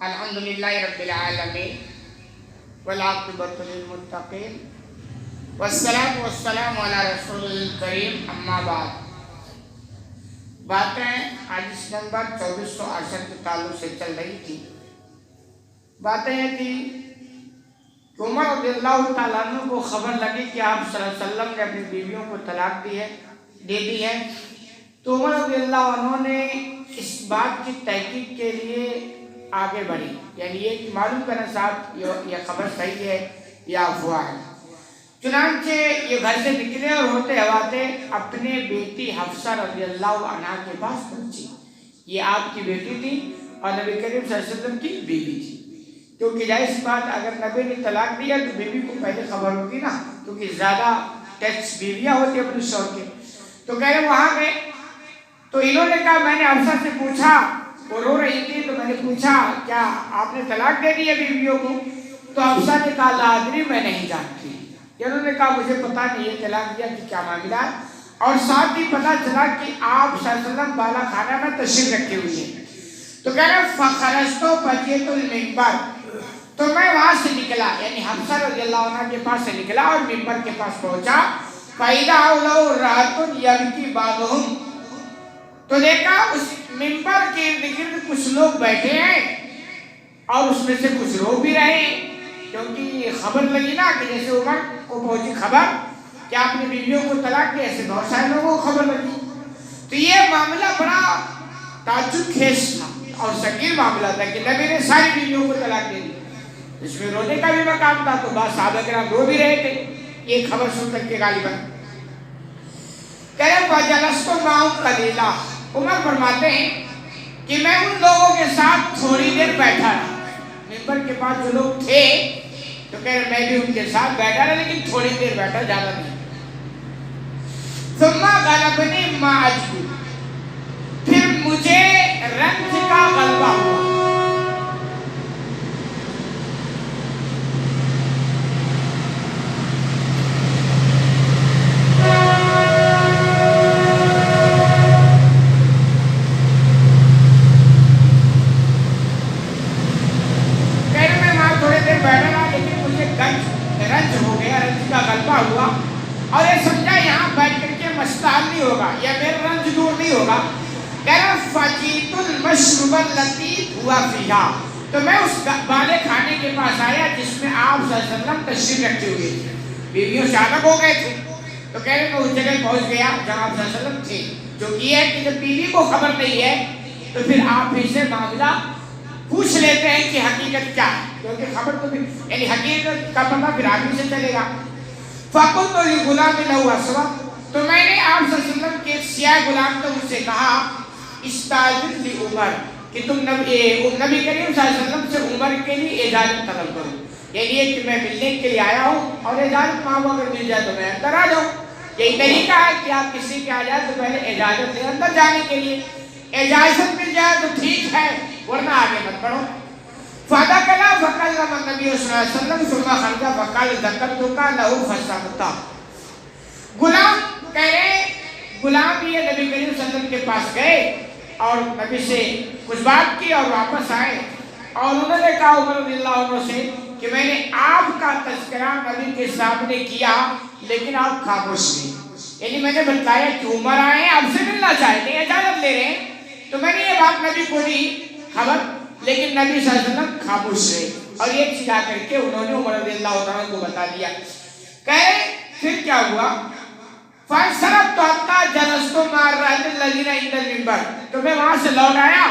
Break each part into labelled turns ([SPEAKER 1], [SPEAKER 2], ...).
[SPEAKER 1] الحمدللہ رب العالمین والعاقبۃ للمتقین والصلاۃ والسلام علی رسول الکریم اما بعد۔ باتیں حدیث نمبر 2468 کے تعلق سے چل رہی تھی۔ باتیں یہ تھی کہ عمر رضی اللہ تعالیٰ عنہ کو خبر لگی کہ آپ صلی اللہ علیہ وسلم نے اپنی بیویوں کو طلاق دے دی ہے، تو عمر رضی اللہ عنہ نے اس بات کی تحقیق کے لیے آگے بڑھی، یعنی یہ کہ معلوم کرنا صاحب یہ خبر صحیح ہے یا افواہ ہے۔ چنانچہ یہ گھر سے نکلے اور ہوتے ہواتے اپنے بیٹی حفصہ رضی اللہ عنہ کے پاس پہنچی۔ یہ آپ کی بیٹی تھی اور نبی کریم صلی اللہ علیہ وسلم کی بیوی تھی، کیونکہ ظاہر بات اگر نبی نے طلاق دیا تو بیوی کو پہلے خبر ہوگی نا، کیونکہ زیادہ ٹیکس بیویاں ہوتی ہیں اپنے شوہر کے۔ تو کہہ رہے وہاں گئے تو انہوں نے کہا میں نے حفصہ سے پوچھا، وہ رو رہی تھی تو میں نے پوچھا کیا آپ نے طلاق دے دی ہے بیویوں کو؟ تو حفصہ نے کہا لا ادری، میں نہیں جانتی۔ انہوں نے کہا مجھے پتا نہیں ہے طلاق دیا کہ کیا معاملہ ہے، اور ساتھ ہی پتا چلا کہ آپ صلی اللہ علیہ وسلم بالا خانہ میں تشریف رکھے ہوئے ہیں۔ تو کہہ رہے فخرجت فجئت المنبر، تو میں وہاں سے نکلا، یعنی حفصہ رضی اللہ عنہ کے پاس سے نکلا اور منبر کے پاس پہنچا۔ فَإِذَا حَوْلَهُ رَجُلٌ يَبْكِي بَعْضُهُمْ، تو دیکھا اس منبر کے ارد گرد کچھ لوگ بیٹھے ہیں اور اس میں سے کچھ رو بھی رہے ہیں، کیونکہ خبر لگی نا کہ جیسے عمر کو پہنچی خبر کہ آپ نے بیویوں کو طلاق دیا، ایسے بہت سارے لوگوں کو خبر لگی۔ تو یہ معاملہ بڑا تعجب خیز تھا اور سنگین معاملہ تھا کہ نبی نے ساری بیویوں کو طلاق دے دی، اس میں رونے کا بھی مقام تھا۔ تو بعض صحابہ کرام رو بھی رہے تھے یہ خبر سن کر کے غالباً۔ کہہ رہے فَجَلَسْتُ مَعَهُمْ قَلِيلًا، عمر فرماتے ہیں کہ میں ان لوگوں کے ساتھ تھوڑی دیر بیٹھا رہا، منبر کے پاس جو لوگ تھے تو کہہ رہے میں بھی ان کے ساتھ بیٹھا رہا، لیکن تھوڑی دیر بیٹھا، زیادہ نہیں۔ ثُمَّ غَلَبَنِي مَا أَجْدُ، پھر مجھے رنج کا غلبہ ہوا۔ رنج ہو گیا، رنج کا غلبہ ہوا، اور یہ سمجھا یہاں بیٹھ کر کے مستحل نہیں ہوگا یا میرا رنج دور نہیں ہوگا۔ کہہ رہا فَجِئْتُ الْمَشْرُبَ الَّذِي هُوَ فِيهَا، تو میں اس بالے کھانے کے پاس آیا جس میں آپ صلی اللہ علیہ وسلم تشریف رکھے ہوئے تھے، بیویوں سے الگ ہو گئے تھے۔ تو کہہ رہے میں اس جگہ پہنچ گیا جہاں آپ صلی اللہ علیہ وسلم تھے، جو یہ ہے کہ جب بیوی کو خبر نہیں ہے تو پھر آپ پھر سے معاملہ پوچھ لیتے ہیں کہ حقیقت کیا ہے، کیونکہ خبر تو یعنی حقیقت کا پتہ پھر آدمی سے چلے گا۔ فَقُلْتُ لِغُلَامٍ لَهُ أَسْوَدٌ، تو میں نے آپ صلی اللہ علیہ وسلم کے ایک سیاہ غلام کو مجھ سے کہا استاذن لعمر، کہ تم نبی کریم صلی اللہ علیہ وسلم سے عمر کے لیے اجازت طلب کرو، یعنی یہ کہ میں ملنے کے لیے آیا ہوں اور اجازت مانگو، اگر مل جائے تو میں اندر آ جاؤں۔ یہی طریقہ ہے کہ آپ کسی کے آ جائے تو پہلے اجازت لیں اندر جانے کے لیے، اجازت مل جائے تو ٹھیک ہے ورنہ آگے مت بڑھو۔ فَدَخَلَ فَكَلَّمَ النَّبِيُّ صلی اللہ علیہ وسلم ثُمَّ خَرَجَ فَقَالَ ذَكَرْتُكَ لَهُ فَصَدَقَ، غلام کہہ رہے غلام یہ نبی کریم صلی اللہ علیہ وسلم کے پاس گئے اور نبی سے کچھ بات کی اور واپس آئے، اور انہوں نے کہا عمر رضی اللہ عنہ سے کہ میں نے آپ کا تذکرہ نبی کے سامنے کیا لیکن آپ خاموش نہیں، یعنی میں نے بتایا کہ عمر آئے ہیں آپ سے ملنا چاہتے ہیں، اجازت لے رہے ہیں، تو میں نے یہ بات نبی کو دی خبر، لیکن نبی صلی اللہ علیہ وسلم خاموش رہے، اور یہ چلا کر کے انہوں نے عمر رضی اللہ عنہ کو بتا دیا۔ کہے پھر کیا ہوا؟ فَانْصَرَفْتُ حَتَّىٰ جَلَسْتُ مَعَ الرَّجُلِ الَّذِينَ عِندَ الْمِنبَرِ، تو میں وہاں سے لوٹ آیا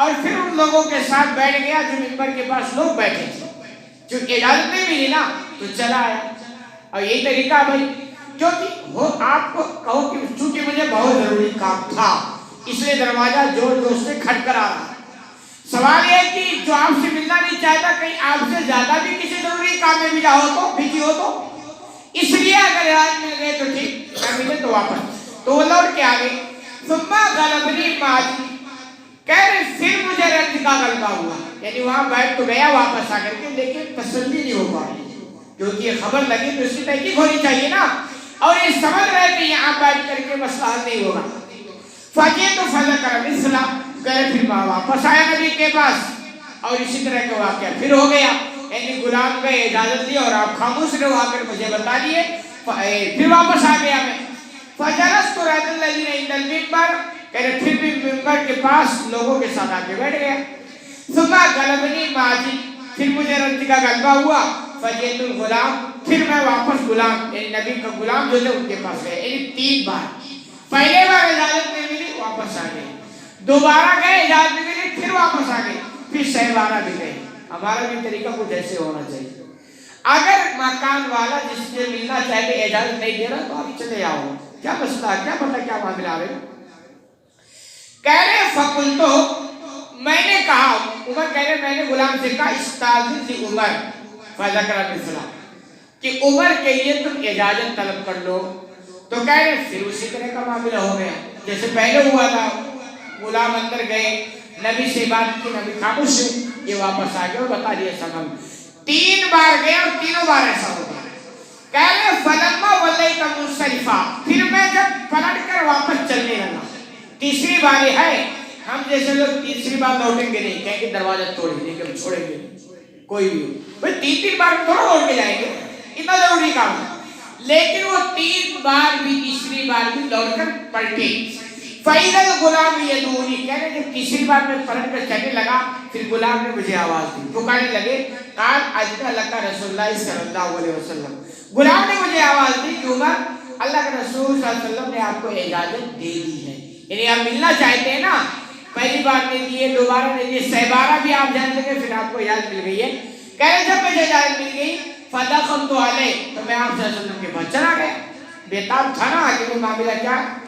[SPEAKER 1] اور پھر ان لوگوں کے ساتھ بیٹھ گیا جو منبر کے پاس لوگ بیٹھے تھے، چونکہ اجازت نہیں ملی نا تو چلا آیا۔ اور یہی طریقہ بھائی، کیونکہ وہ آپ کو کہو کہ چونکہ مجھے بہت ضروری کام تھا اس لیے دروازہ زور زور سے کھٹکھٹا رہا۔ سوال یہ ہے کہ جو آپ سے ملنا نہیں چاہتا کہیں آپ سے زیادہ بھی کسی ضروری کام میں ملا ہو تو بزی ہو، تو اس لیے اگر آج مل گئے تو ٹھیک، نہ ملے تو واپس، تو وہ لوٹ کے آگئے۔ ثُمَّ غَلَبَنِي مَا أَجْدُ، کہہ رہے پھر مجھے رنج کا غلبہ ہوا، یعنی وہاں بیٹھ تو گیا واپس آ کر کے لیکن تسلی نہیں ہو پائی، کیونکہ یہ خبر لگی تو اس کی تحقیق ہونی چاہیے نا، اور یہ سمجھ رہے کہ یہاں بیٹھ کر کے مسئلہ حل نہیں ہوگا۔ فَجِئْتُ فَذَكَرَ مِثْلَهُ، گئے پھر واپس آیا نبی کے پاس اور اسی طرح کا واقعہ پھر ہو گیا، یعنی غلام کا اجازت لی اور آپ خاموش رہے، آ کر مجھے بتا دیے، پھر واپس آ گیا میں۔ فجلست رجل الذين عند المنبر، کہتے پھر بھی منبر کے پاس لوگوں کے ساتھ آ کے بیٹھ گیا۔ ثم غلبني ماجد، پھر مجھے رنج کا غلبہ ہوا، فجئت الغلام، پھر میں واپس غلام یعنی نبی کا غلام جو تھے ان کے پاس گئے، یعنی 3 بار۔ پہلے بار اجازت نہیں ملی، واپس آ گئے، دوبارہ گئے اجازت نہیں ملی، پھر واپس آ گئے، پھر 6 بار بھی گئے۔ ہمارا بھی طریقہ کچھ ایسے ہونا چاہیے، اگر مکان والا جس سے ملنا چاہے اجازت نہیں دے رہا تو آپ چلے آؤ، کیا مسئلہ ہے، کیا پتہ کیا معاملہ ہے۔ کہہ رہے فقلتو، میں نے کہا، عمر کہہ رہے میں نے غلام سے کہا استاذن لی عمر فذکر مثلا، کہ عمر کے لیے تم اجازت طلب کر لو، تو کہہ رہے پھر اسی طرح کا معاملہ ہو گیا جیسے پہلے ہوا تھا، غلام اندر گئے، نبی سے بات کی، نبی خاموش ہے، یہ واپس آ گئے اور بتا دیا سبب۔ 3 بار گئے اور تینوں بار ایسا ہو گیا۔ کہہ رہے فلما ولیت منصرفا، پھر میں جب پلٹ کر واپس چلنے لگا، تیسری بار ہے، ہم جیسے لوگ تیسری بار لوٹیں گے نہیں، کہیں کہ دروازہ توڑیں گے، کہ چھوڑیں گے کوئی بھی ہو، بھئی 3 بار تھوڑا لوٹ کے جائیں گے، اتنا ضروری کام ہے، لیکن وہ 3 بار بھی تیسری بار بھی لوٹ کر پلٹے۔ فَإِذَا الْغُلَامُ يَدْعُونِي، کہہ رہے جب تیسری بار میں پلٹ کر چلنے لگا، پھر غلام نے مجھے آواز دی، پکارنے لگے، قال اذن لک رسول اللہ صلی اللہ علیہ وسلم، غلام نے مجھے آواز دی کہ عمر اللہ کے رسول صلی اللہ علیہ وسلم نے آپ کو اجازت دے دی ہے، یعنی آپ ملنا چاہتے ہیں نا، پہلی بار نہیں دیے، دوبارہ نہیں دیے، 6 بار بھی آپ جان لگے، پھر آپ کو اجازت مل گئی ہے۔ کہہ رہے جب مجھے اجازت مل گئی فدخلت علیہ، تو میں آپ صلی اللہ علیہ وسلم کے پاس چلا گیا، بےتاب تھا نا کہ وہ معاملہ کیا ہے۔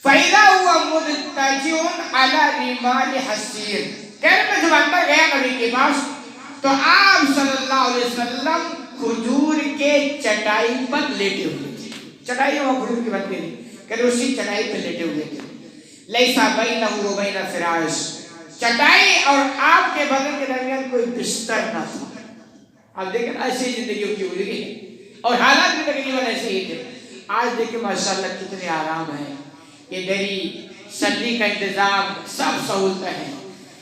[SPEAKER 1] فَإِذَا هُوَ مُضْطَجِعٌ عَلَى رِمَالِ حَصِيرٍ، کہہ رہے میں جب اندر گیا نبی کے پاس تو آپ صلی اللہ علیہ وسلم کھجور کے چٹائی پر لیٹے ہوئے تھے، چٹائی وہ کھجور کی بات نہیں، کہہ رہے اسی چٹائی پر لیٹے ہوئے تھے، لیسا بینہ و بین فراش، چٹائی اور آپ کے بدن کے درمیان کوئی بستر نہ تھا۔ آپ دیکھیں ایسی زندگی کی گزری ہے اور حالات بھی تقریباً ایسے ہی تھے۔ آج دیکھیں ماشاءاللہ کتنے آرام ہیں، یہ دری سردی کا انتظام، سب سہولتیں ہیں،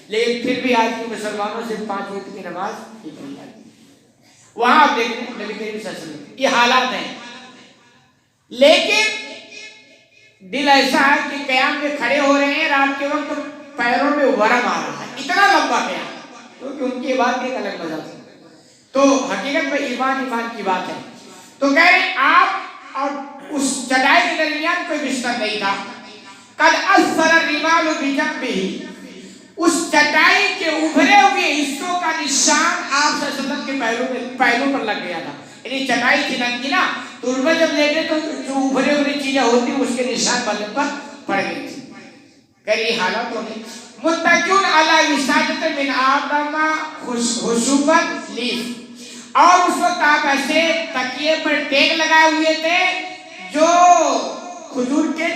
[SPEAKER 1] لیکن پھر بھی آج کے مسلمانوں سے 5 وقت کی نماز ہی نہیں آتی۔ وہاں آپ دیکھ لیں نبی کریم صلی اللہ علیہ وسلم، یہ حالات ہیں، لیکن دل ایسا ہے کہ قیام میں کھڑے ہو رہے ہیں، رات کے وقت پیروں میں ورم آ رہا ہے، اتنا لمبا قیام، کیونکہ ان کی بات ایک الگ مزہ تھی۔ تو حقیقت میں ایمان کی بات ہے۔ تو کہہ رہے آپ اور اس چٹائی کے درمیان کوئی بستر نہیں تھا۔ قد اثر الرمال بجنبه، اس چٹائی کے ابھرے ہوئے حصوں کا نشان آپ صلی اللہ علیہ وسلم کے پہلوں پر لگ گیا تھا، یعنی چٹائی کی ننگی نا، تو ان پر جب لیٹے تو جو ابھرے ہوئے چیزیں ہوتی اس کے نشان بدن پر پڑ گئی تھی۔ کہہ رہی حالات ہوگی متکئون علی وسادۃ من آدم خشوبا لیف، اور اس وقت آپ ایسے تکیے پر ٹیک لگائے ہوئے تھے جو کھجور کے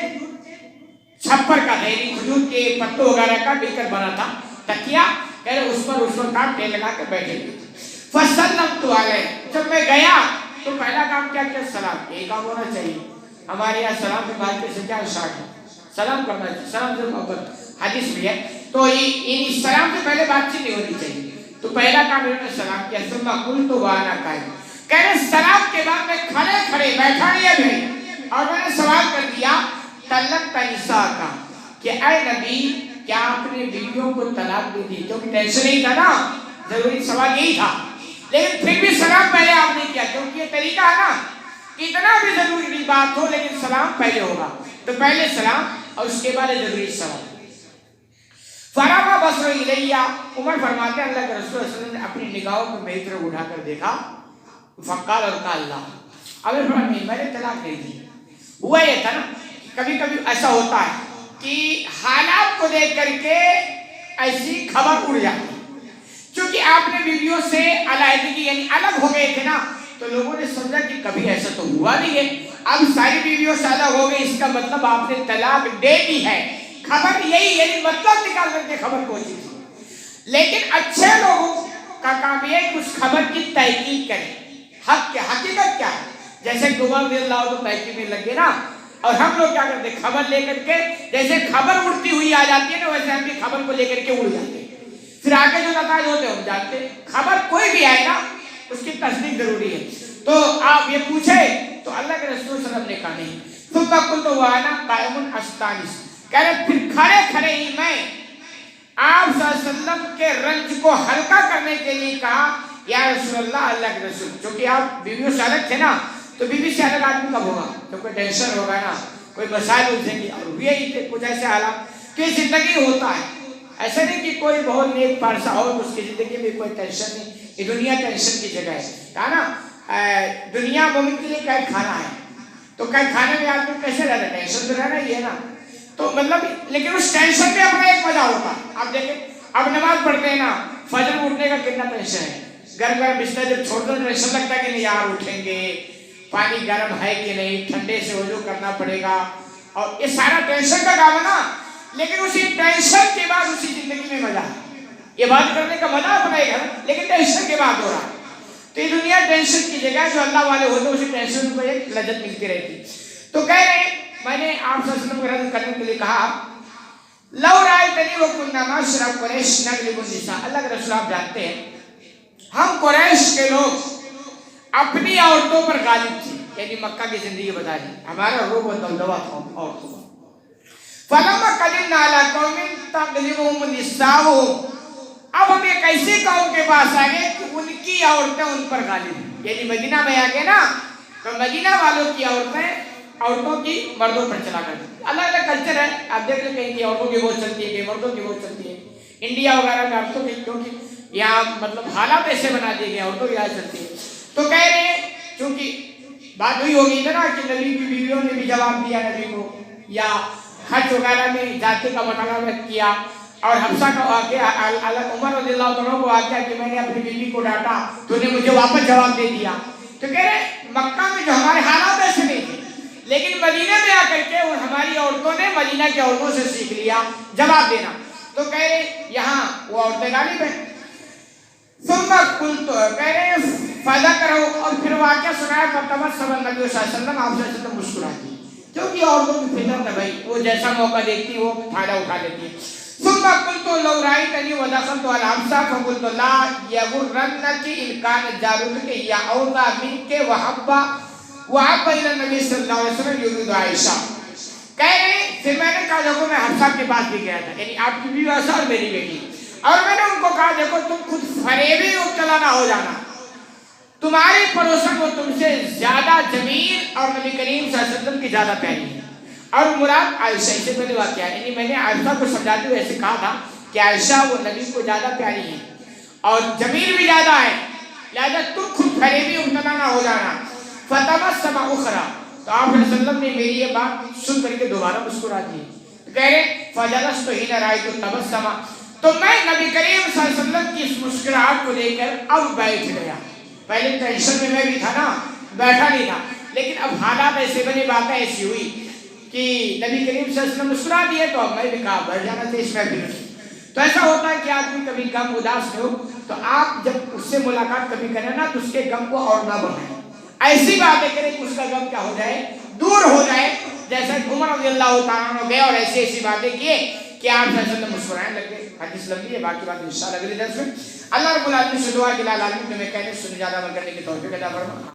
[SPEAKER 1] چھپر کا تھا، یعنی کھجور کے پتوں وغیرہ کا مل کر بنا تھا تکیا، کہہ رہے اس پر اس وقت آپ ٹیک لگا کے بیٹھے ہوئے تھے۔ فسلمت علیہ، جب میں گیا تو پہلا کام کیا کیا؟ سلام، یہ کام ہونا چاہیے، ہمارے یہاں سلام کے بعد سے کیا شارٹ ہے، سلام کرنا چاہیے، سلام سے محبت حدیث بھی ہے، تو یہ سلام سے پہلے بات چیت نہیں ہونی چاہیے، تو پہلا کام انہوں نے سلام کیا، ثم قلت وانا قائم، کہہ رہے سلام کے بعد میں کھڑے بیٹھا نہیں ابھی، اور میں نے سوال کر دیا طلقت نساءک، کہ اے نبی کیا آپ نے بیویوں کو طلاق دے دی؟ کیونکہ ٹینشن نہیں تھا نا، ضروری سوال یہی تھا، لیکن پھر بھی سلام پہلے آپ نے کیا، کیونکہ یہ طریقہ ہے نا، اتنا بھی ضروری بات ہو لیکن سلام پہلے ہوگا، تو پہلے سلام اور اس کے بعد ضروری سوال۔ فرما بصر الیہ، عمر فرماتے ہیں اللہ کے رسول صلی اللہ علیہ وسلم نے اپنی نگاہوں کو میری طرف اٹھا کر دیکھا، فقال، اور کہا اللہ، اب فرمایا میں نے طلاق نہیں دی۔ ہوا یہ تھا نا، کبھی کبھی ایسا ہوتا ہے کہ حالات کو دیکھ کر کے ایسی خبر اڑ جاتی، چونکہ آپ نے بیویوں سے علیحدگی یعنی الگ ہو گئے تھے نا، تو لوگوں نے سمجھا کہ کبھی ایسا تو ہوا نہیں ہے، اب ساری بیویوں سے الگ ہو گئے، اس کا مطلب آپ نے طلاق دے دی ہے، خبر یہی یعنی مطلب نکال کر کے خبر پہنچی تھی۔ لیکن اچھے لوگوں کا کام یہ ہے کہ اس خبر کی تحقیق کریں، حقیقت کیا ہے، جیسے عمر رضی اللہ عنہ تحقیق میں لگے نا، اور ہم لوگ کیا کرتے ہیں خبر لے کر کے، جیسے خبر اڑتی ہوئی آ جاتی ہے نا، ویسے ہم بھی خبر کو لے کر کے اڑ جاتے ہیں، پھر آ کے جو نتائج ہوتے ہیں ہم جانتے ہیں. خبر کوئی بھی آئے نا اس کی تصدیق ضروری ہے. تو آپ یہ پوچھے تو اللہ کے رسول صلی اللہ علیہ وسلم نے کہا نہیں. ثم قلت وانا قائم استانس، کہہ رہے پھر کھڑے کھڑے ہی میں آپ صلی اللہ علیہ وسلم کے رنج کو ہلکا کرنے کے لیے کہا یا رسول اللہ، اللہ کے رسول. چونکہ آپ بیویوں سے الگ تھے نا، تو بیوی سے الگ آدمی کب ہوگا؟ تو کوئی ٹینشن ہوگا نا، کوئی مسائل الجھیں گے. اور یہی تھے کچھ ایسے حالات کہ زندگی ہوتا ہے. ایسا نہیں کہ کوئی بہت نیک پارسا ہو تو اس کی زندگی میں کوئی ٹینشن نہیں. یہ دنیا ٹینشن کی جگہ ہے. کہا نا دنیا مومن کے لیے قید خانہ ہے. تو قید خانے میں آدمی کیسے رہتا ہے؟ ٹینشن تو رہنا ہی ہے نا. تو مطلب لیکن اس ٹینشن میں اپنا ایک مزہ ہوتا ہے. آپ دیکھیں اب نماز پڑھتے ہیں نا، فجر میں اٹھنے کا کتنا ٹینشن ہے. گرم گرم بستر جب چھوڑ دو ٹینشن لگتا ہے کہ نہیں یار اٹھیں گے، پانی گرم ہے کہ نہیں، ٹھنڈے سے وضو کرنا پڑے گا. اور یہ سارا ٹینشن کا کام ہے نا. لیکن اسی ٹینشن کے بعد اسی زندگی میں مزہ ہے. یہ بات کرنے کا مزہ اپنا ایک ہے لیکن ٹینشن کے بعد ہو رہا. تو یہ دنیا ٹینشن کی جگہ ہے. جو اللہ والے ہوتے ہیں اسی ٹینشن کو ایک لذت ملتی رہتی. تو کہہ رہے ہیں میں نے آپ صلی اللہ علیہ وسلم کو رد کرنے کے لیے کہا لو رأیتنی وکننا معشر قریش نغلب النساء. اللہ کے رسول آپ جانتے ہیں ہم قریش کے لوگ اپنی عورتوں پر غالب تھے. یعنی مکہ کی زندگی بتا دی، ہمارا روب و دبدبہ تھا عورتوں پر. فلما قدمنا علی قوم تغلبهم نساؤهم، اب ہم ایک ایسی قوم کے پاس آ گئے کہ ان کی عورتیں ان پر غالب ہیں. یعنی مدینہ میں آ گئے نا تو مدینہ والوں کی عورتوں کی مردوں پر چلا کرتی. الگ الگ کلچر ہے. آپ دیکھ لیں کہیں کی عورتوں کی بہت چلتی ہے، کہیں مردوں کی بہت چلتی ہے. انڈیا وغیرہ میں عورتوں کی، کیونکہ یہاں مطلب حالات ایسے بنا دیے گئے عورتوں کی آج چلتی ہے. تو کہہ رہے ہیں چونکہ بات ہوئی ہوگی نا کہ نبی کی بیویوں نے بھی جواب دیا نبی کو، یا حج وغیرہ میں جاتے کا مطالبہ کیا. اور حفصہ کا واقعہ، عمر رضی اللہ عنہ کو واقعہ کہ میں نے اپنی بیوی کو ڈانٹا تو نے مجھے واپس جواب دے دیا. تو کہہ رہے مکہ میں جو ہمارے حالات ایسے نہیں تھے، لیکن مدینہ میں آ کر کے ہماری عورتوں نے مدینہ کی عورتوں سے سیکھ لیا جواب دینا. تو کہہ رہے یہاں وہ عورتیں غالب ہیں. ثم قلت، کہہ رہے فذکروا، اور پھر واقعہ سنایا. فتبسم النبی صلی اللہ علیہ وسلم، آپ صلی اللہ علیہ وسلم مسکرا دی. کیونکہ عورتوں کی فطرت ہے بھائی، وہ جیسا موقع دیکھتی وہ فائدہ اٹھا لیتی ہے. ثم قلت لو رأيتني ودخلت على حفصة فقلت لا يغرنك إن كان جارك هي أوضى منك وحب إلى النبي صلی اللہ علیہ وسلم يريد عائشہ. کہہ رہے پھر میں نے کہا دیکھو میں حفصہ کے پاس بھی گیا تھا، یعنی آپ کی بیوی حفصہ اور میری بیٹی، اور میں نے ان کو کہا دیکھو تم خود فریبی مبتلا نہ ہو جانا، تمہاری پڑوسن وہ تم سے زیادہ جمیل اور نبی کریم صلی اللہ علیہ وسلم کی زیادہ پیاری ہے. اور مراد عائشہ سے پہلے واقعہ ہے. یعنی میں نے عائشہ کو سمجھاتے ہوئے ایسے کہا تھا کہ عائشہ وہ نبی کو زیادہ پیاری ہے اور جمیل بھی زیادہ ہے، لہذا تم خود فریبی مبتلا نہ ہو جانا. فتبسم اخرى، تو آپ صلی اللہ علیہ وسلم نے میری یہ بات سن کر کے دوبارہ مسکرا دی. کہہ رہے فجلست حين رأيت التبسم، تو میں نبی کریم صلی اللہ علیہ وسلم کی اس مسکراہٹ کو لے کر اب بیٹھ گیا. پہلے ٹینشن میں بھی تھا نا، بیٹھا نہیں تھا، لیکن اب حالات ایسے بنے، باتیں ایسی ہوئی کہ نبی کریم صلی اللہ علیہ وسلم مسکرا دیے تو اب میں بھی کہا بیٹھ جانا تھا اس محفل میں. تو ایسا ہوتا ہے کہ آدمی کبھی غم اداس میں ہو تو آپ جب اس سے ملاقات کبھی کریں نا تو اس کے غم کو اور نہ بڑھائیں، ایسی باتیں کریں کہ اس کا غم کیا ہو جائے، دور ہو جائے. جیسا عمر رضی اللہ تعالیٰ عنہ گئے اور ایسی ایسی باتیں کیے کہ آپ صلی اللہ علیہ وسلم مسکرانے لگے. حدیث لمبی ہے، باقی بات انشاءاللہ اگلے درس میں. اللہ رب العالمین سے دعا کہ العالمین میں کہنے سننے زیادہ عمل کرنے کی توفیق عطا فرمائے.